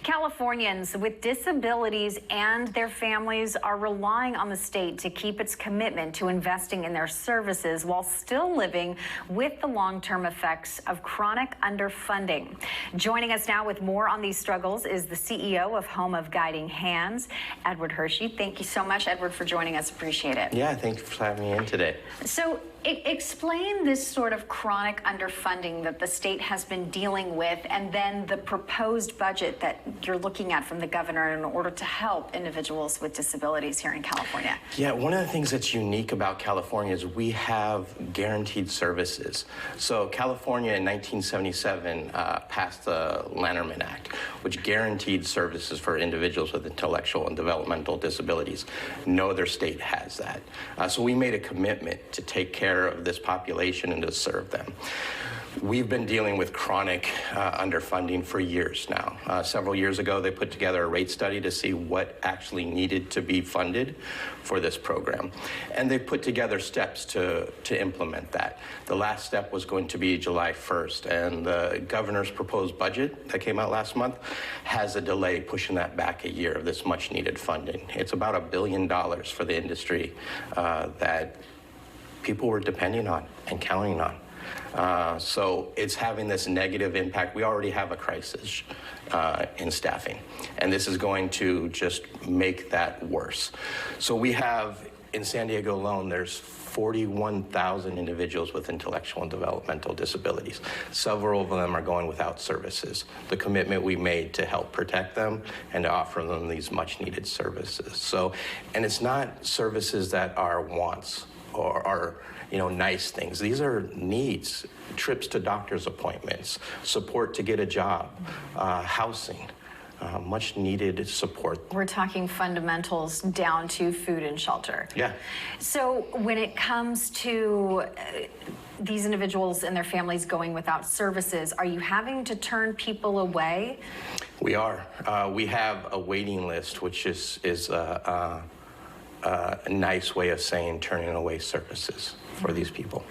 Californians with disabilities and their families are relying on the state to keep its commitment to investing in their services while still living with the long-term effects of chronic underfunding. Joining us now with more on these struggles is the CEO of Home of Guiding Hands, Edward Hershey. Thank you so much, Edward, for joining us. Appreciate it. Yeah, thank you for having me in today. So explain this sort of chronic underfunding that the state has been dealing with, and then the proposed budget that you're looking at from the governor in order to help individuals with disabilities here in California. Yeah, one of the things that's unique about California is we have guaranteed services. So California in 1977 passed the Lanterman Act, which guaranteed services for individuals with intellectual and developmental disabilities. No other state has that. So we made a commitment to take care of this population and to serve them. We've been dealing with chronic underfunding for years now. Several years ago, they put together a rate study to see what actually needed to be funded for this program. And they put together steps to implement that. The last step was going to be July 1st, and the governor's proposed budget that came out last month has a delay pushing that back a year of this much needed funding. It's about $1 billion for the industry that people were depending on and counting on. So it's having this negative impact. We already have a crisis in staffing, and this is going to just make that worse. So we have, in San Diego alone, there's 41,000 individuals with intellectual and developmental disabilities. Several of them are going without services. The commitment we made to help protect them and to offer them these much needed services. So, and it's not services that are wants or are, nice things. These are needs: trips to doctor's appointments, support to get a job, housing, much needed support. We're talking fundamentals down to food and shelter. Yeah. So when it comes to these individuals and their families going without services, are you having to turn people away? We are. We have a waiting list, which is a nice way of saying turning away services for these people.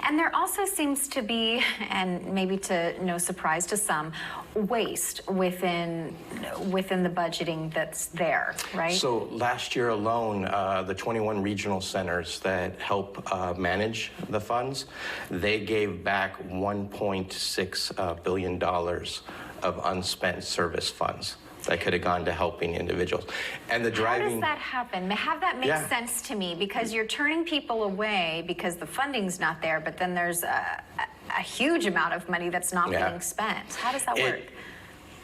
And there also seems to be, and maybe to no surprise to some, waste within the budgeting that's there, right? So last year alone, the 21 regional centers that help manage the funds, they gave back $1.6 billion of unspent service funds that could have gone to helping individuals. And the driving... How does that happen? Have that make sense to me, because you're turning people away because the funding's not there, but then there's a huge amount of money that's not getting spent. How does that work?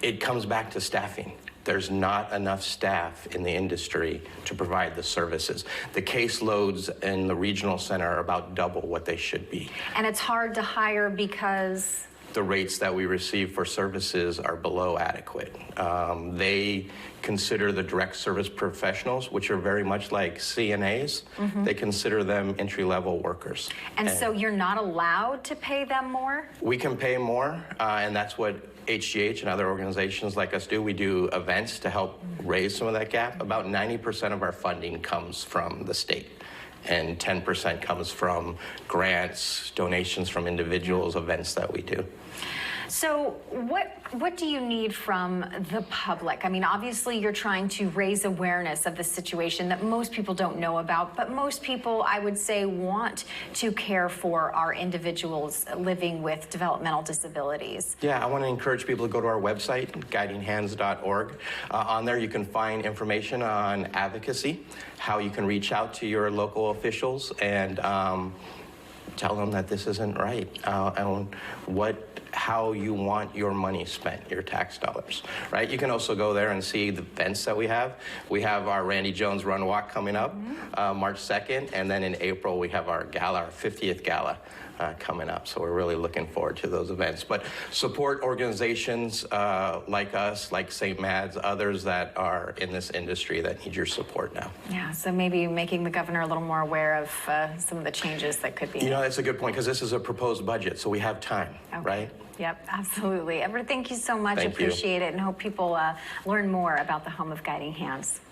It comes back to staffing. There's not enough staff in the industry to provide the services. The caseloads in the regional center are about double what they should be. And it's hard to hire because... the rates that we receive for services are below adequate. They consider the direct service professionals, which are very much like CNAs, they consider them entry-level workers. And so you're not allowed to pay them more? We can pay more, and that's what HGH and other organizations like us do. We do events to help raise some of that gap. About 90% of our funding comes from the state, and 10% comes from grants, donations from individuals, events that we do. So what do you need from the public? I mean, obviously you're trying to raise awareness of the situation that most people don't know about, but most people, I would say, want to care for our individuals living with developmental disabilities. Yeah, I want to encourage people to go to our website, guidinghands.org. On there you can find information on advocacy, how you can reach out to your local officials and tell them that this isn't right, and how you want your money spent, your tax dollars, right? You can also go there and see the events that we have. We have our Randy Jones Run Walk coming up March 2nd, and then in April we have our gala, our 50th gala coming up. So we're really looking forward to those events. But support organizations like us, like St. Mad's, others that are in this industry that need your support now. Yeah, so maybe making the governor a little more aware of some of the changes that could be. That's a good point, because this is a proposed budget, so we have time, right? Yep, absolutely. Edward, thank you so much. Thank you. Appreciate it, and hope people learn more about the Home of Guiding Hands.